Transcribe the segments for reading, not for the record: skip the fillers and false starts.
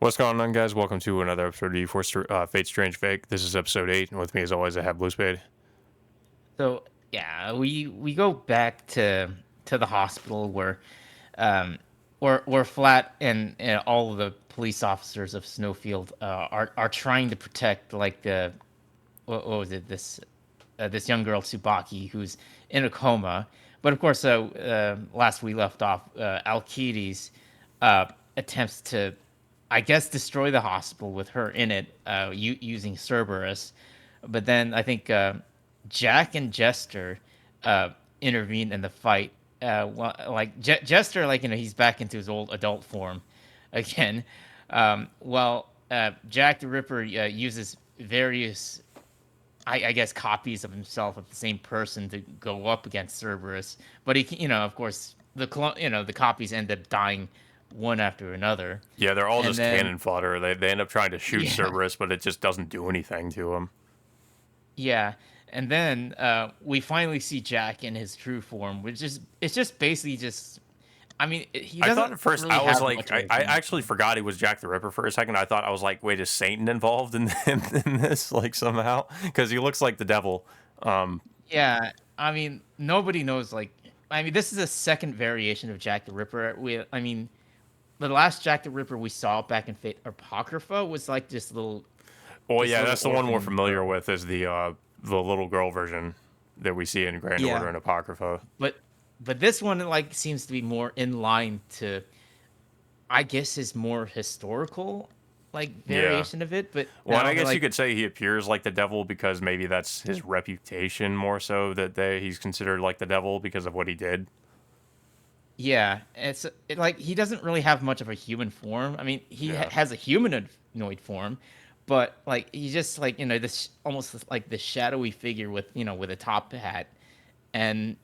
What's going on, guys? Welcome to another episode of Fate Strange Fake. This is episode 8, and with me, as always, I have Blue Spade. So yeah, we go back to the hospital um where Flat and all of the police officers of Snowfield are trying to protect like the what was it this young girl Tsubaki who's in a coma. But of course, last we left off, Alkides uh, attempts to, I guess, destroy the hospital with her in it, using Cerberus. But then I think Jack and Jester uh, intervene in the fight. Jester, he's back into his old adult form again. Jack the Ripper uses various I guess copies of himself of the same person to go up against Cerberus. But of course, the copies end up dying one after another. Yeah, they're all And just then cannon fodder. They end up trying to shoot yeah, Cerberus, but it just doesn't do anything to him. yeah, and then we finally see Jack in his true form, which is it's just basically just. I mean, he I thought doesn't at first, really I was have like, much of a I human actually form. forgot he was Jack the Ripper for a second. I was like, wait, is Satan involved in this, like, somehow? Because he looks like the devil. Um, Yeah, I mean, nobody knows. I mean, this is a second variation of Jack the Ripper. I mean, the last Jack the Ripper we saw back in Fate Apocrypha was like well, this yeah, little that's the one we're orphan familiar girl. with, is the little girl version that we see in Grand Order Yeah, and Apocrypha. but this one like seems to be more in line to, I guess, is more historical like Yeah. variation of it. But Well, and I now guess you like could say he appears like the devil because maybe that's his reputation more so that he's considered like the devil because of what he did. yeah, like he doesn't really have much of a human form. I mean, Yeah. has a humanoid form, but like he's just like this almost like this shadowy figure with with a top hat, and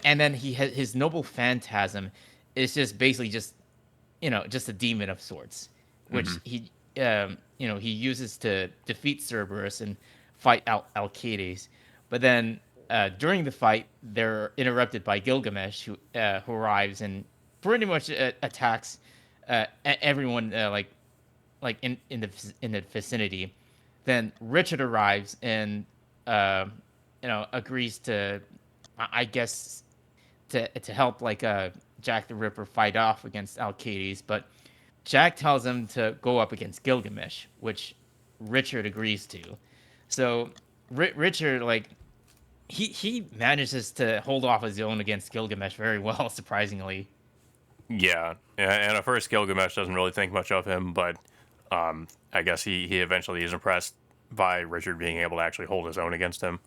and then he has his noble phantasm is just basically just just a demon of sorts, which Hmm. he uses to defeat Cerberus and fight Alcides. But then during the fight, they're interrupted by Gilgamesh, who arrives and pretty much attacks everyone in the vicinity. Then Richard arrives and uh, agrees to, I guess, to help Jack the Ripper fight off against Alcides, but Jack tells him to go up against Gilgamesh, which Richard agrees to. So Richard he manages to hold off his own against Gilgamesh very well, surprisingly. Yeah, and at first Gilgamesh doesn't really think much of him, but I guess he eventually is impressed by Richard being able to actually hold his own against him.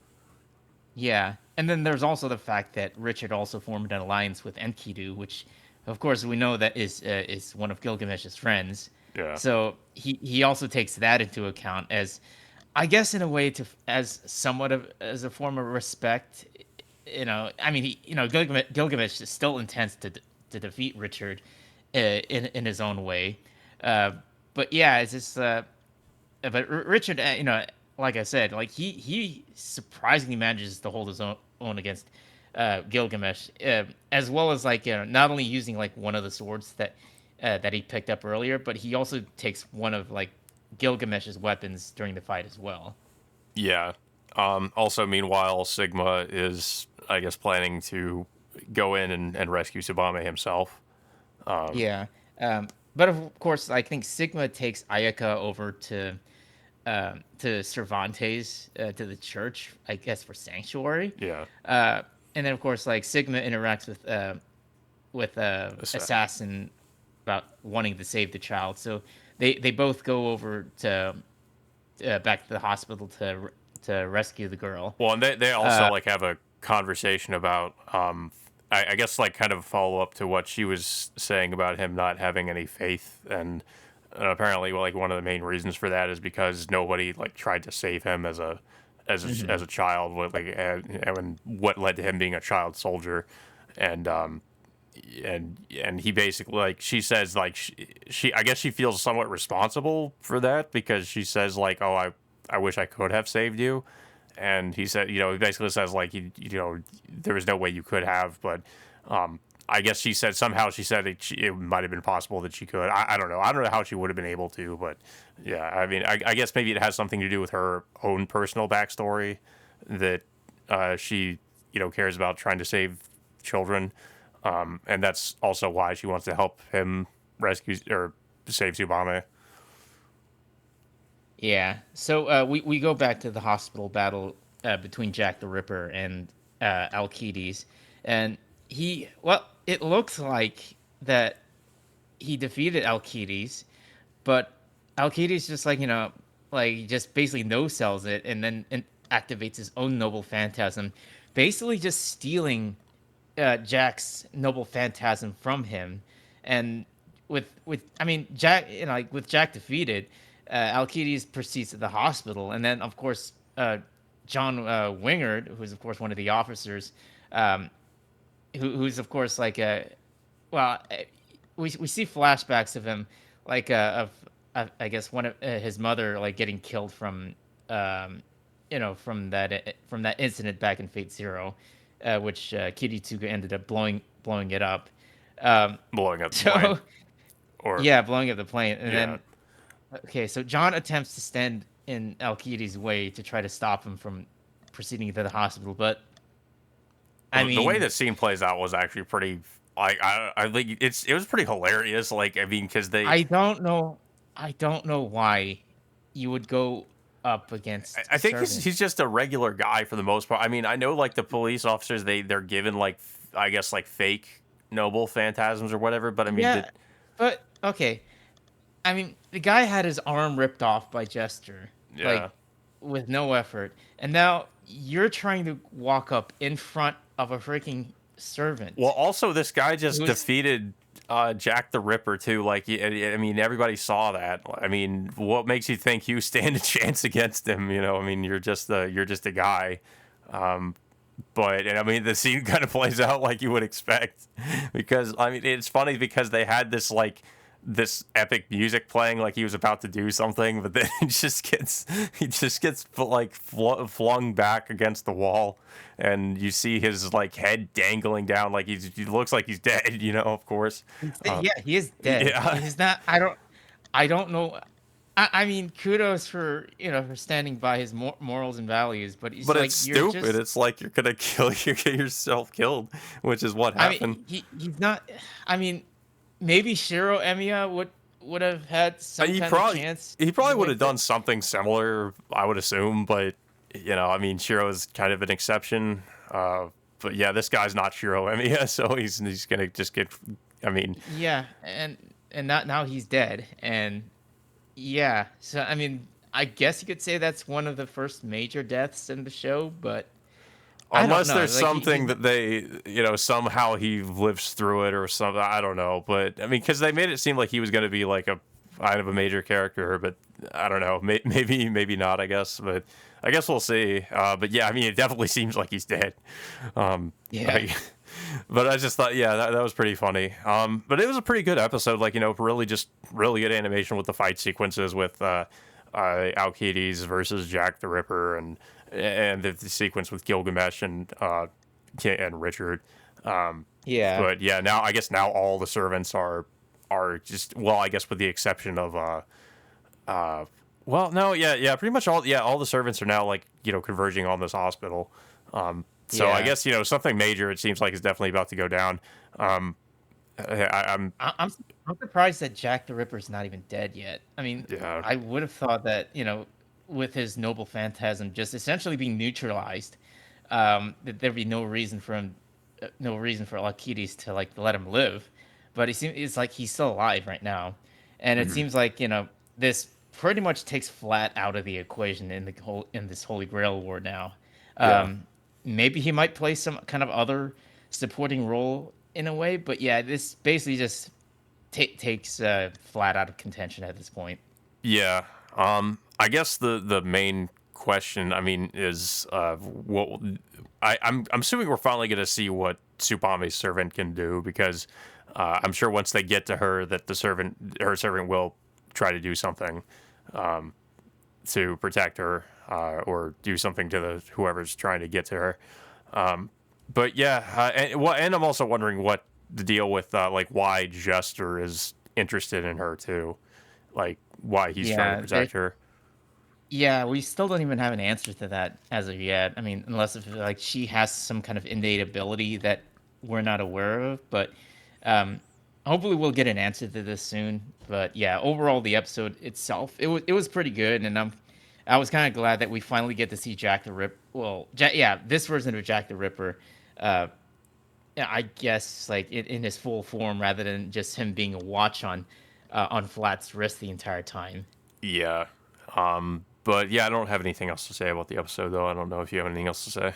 Yeah, and then there's also the fact that Richard also formed an alliance with Enkidu, which, of course, we know that is one of Gilgamesh's friends. Yeah, So he also takes that into account as, I guess, in a way as somewhat of as a form of respect. I mean, Gilgamesh still intends to defeat Richard, in his own way. Uh, but yeah, it's just Richard, like I said, like he surprisingly manages to hold his own against Gilgamesh, as well as not only using like one of the swords that he picked up earlier, but he also takes one of like Gilgamesh's weapons during the fight as well. yeah. Also, meanwhile, Sigma is, I guess, planning to go in and rescue Tsubame himself. Yeah, but of course, I think Sigma takes Ayaka over to Cervantes, to the church, I guess, for sanctuary. Yeah, Uh, and then of course, like Sigma interacts with Assa- Assassin about wanting to save the child. So they both go over to back to the hospital to rescue the girl. well, and they also Uh, like have a conversation about I guess like kind of a follow up to what she was saying about him not having any faith, and apparently, well, like one of the main reasons for that is because nobody like tried to save him mhm. as a child, and what led to him being a child soldier, and and he basically, like, she says, like, she I guess she feels somewhat responsible for that because she says, like, oh, I wish I could have saved you, and he said, he basically says, like, there was no way you could have, but I guess she said somehow she said it might have been possible that she could. I don't know. I don't know how she would have been able to, but yeah, I mean, I guess maybe it has something to do with her own personal backstory that she cares about trying to save children, and that's also why she wants to help him rescue or save Tsubame. Yeah. So we go back to the hospital battle between Jack the Ripper and Alcides, and it looks like that he defeated Alcides, but Alcides just like just basically no sells it, and then activates his own noble phantasm, basically just stealing Jack's noble phantasm from him, and with I mean Jack, like with Jack defeated, Alcides proceeds to the hospital, and then of course John Wingard, who's of course one of the officers, um, who's of course like a well, we see flashbacks of him like of I guess one of his mother like getting killed from from that incident back in Fate Zero, which Kiritsuga ended up blowing it up. Um, Blowing up the plane, so or yeah, blowing up the plane, and yeah, then okay, so John attempts to stand in Alcides' way to try to stop him from proceeding to the hospital, but I the way mean, that scene plays out was actually pretty. Like I think it was pretty hilarious. Like I mean, because they I don't know, I don't know why you would go up against I a think servant. he's just a regular guy for the most part. I mean, I know like the police officers they're given like I guess like fake noble phantasms or whatever, but I mean, Yeah, but okay. I mean, the guy had his arm ripped off by Jester, like yeah. with no effort, and now you're trying to walk up in front of a freaking Well, servant also this guy just who's. defeated Jack the Ripper too. Like, I mean, everybody saw that. I mean, what makes you think you stand a chance against him? I mean, you're just a guy. Um, but and I mean, the scene kind of plays out like you would expect, because I mean, it's funny because they had this epic music playing like he was about to do something, but then he just gets like flung back against the wall, and you see his like head dangling down like he looks like he's dead. Of course. Uh, Yeah, he is dead. yeah, He's not. I don't know. I mean, kudos for for standing by his morals and values, but he's but it's like you're stupid. just. It's like you're gonna get yourself killed, which is what I happened. mean, he's not. I mean, maybe Shiro Emiya would have had some He kind of probably chance he probably would have with it. done something similar, I would assume, but I mean, Shiro's kind of an exception. But yeah, this guy's not Shiro Emiya, so he's gonna just get. I mean, Yeah, and not now he's dead, and yeah. So I mean, I guess you could say that's one of the first major deaths in the show, but I don't unless know. there's Like something that they, somehow he lives through it or something. I don't know, but I mean, because they made it seem like he was gonna be like a kind of a major character, but I don't know. Maybe not. I guess, but I guess we'll see. But yeah, I mean, it definitely seems like he's dead. yeah, Like, but I just thought, yeah, that was pretty funny. But it was a pretty good episode. Like, really just really good animation with the fight sequences with Alcides versus Jack the Ripper, and the sequence with Gilgamesh and Richard. yeah, But yeah, now all the servants are just, well, I guess with the exception of uh well, no, yeah, pretty much all the servants are now like, converging on this hospital. So I yeah. guess, something major it seems like is definitely about to go down. Um I'm I'm surprised that Jack the Ripper's not even dead yet. I mean, yeah. I would have thought that with his noble phantasm just essentially being neutralized, that there'd be no reason for him, no reason for Alcides to like let him live. But it's like he's still alive right now, and it Mhm. seems like this pretty much takes flat out of the equation in this Holy Grail war now. Yeah. Um, Maybe he might play some kind of other supporting role in a way, but yeah, this basically just takes flat out of contention at this point. Yeah. I guess the main question, I mean, is what I'm assuming we're finally going to see what Tsubame's servant can do, because I'm sure once they get to her that her servant will try to do something to protect her, or do something to whoever's trying to get to her. But yeah, and I'm also wondering what the deal with like why Jester is interested in her too, like why he's trying to Yeah, there protect her. yeah, we still don't even have an answer to that as of yet. I mean, unless if like she has some kind of innate ability that we're not aware of, but um hopefully we'll get an answer to this soon. But yeah, overall the episode itself, it was pretty good, and I was kind of glad that we finally get to see Jack the Rip. Well, yeah, this version of Jack the Ripper, uh yeah, I guess like in his full form rather than just him being a watch on Flat's wrist the entire time. Yeah. But yeah, I don't have anything else to say about the episode though. I don't know if you have anything else to say.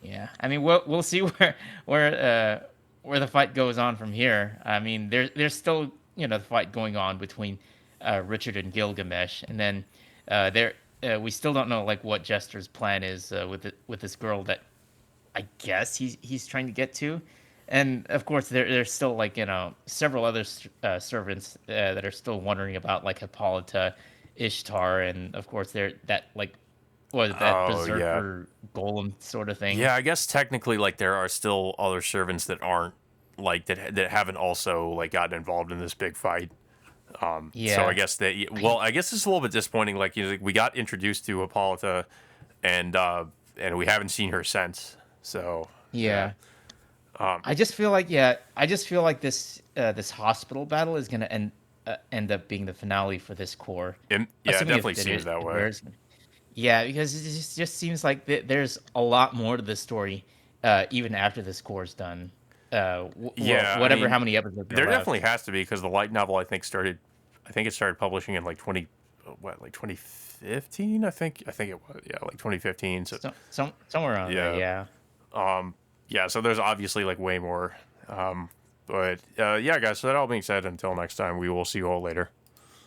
Yeah, I mean, we'll see where the fight goes on from here. I mean, there's still the fight going on between Richard and Gilgamesh, and then there we still don't know like what Jester's plan is with this girl that I guess he's trying to get to, and of course there's still like several other servants that are still wondering about like Hippolyta, Ishtar, and of course there that like what is that Oh yeah. berserker golem sort of thing. Yeah, I guess technically like there are still other servants that aren't like that haven't also like gotten involved in this big fight. So I Yeah, guess that I, I guess it's a little bit disappointing. Like, like, we got introduced to Hippolyta, and we haven't seen her since. So yeah, yeah. I just feel like this hospital battle is gonna end up being the finale for this core, it assuming definitely seems that if way. there is. Yeah, because it just seems like there's a lot more to this story, even after this core is done. Well, Yeah, I whatever how mean, many episodes are there definitely left. has to be because the light novel I think it started publishing in like 2015. I think it was, yeah, like 2015. So Somewhere around there, yeah, yeah. yeah. So there's obviously like way more. But yeah, guys. So that all being said, until next time, we will see you all later.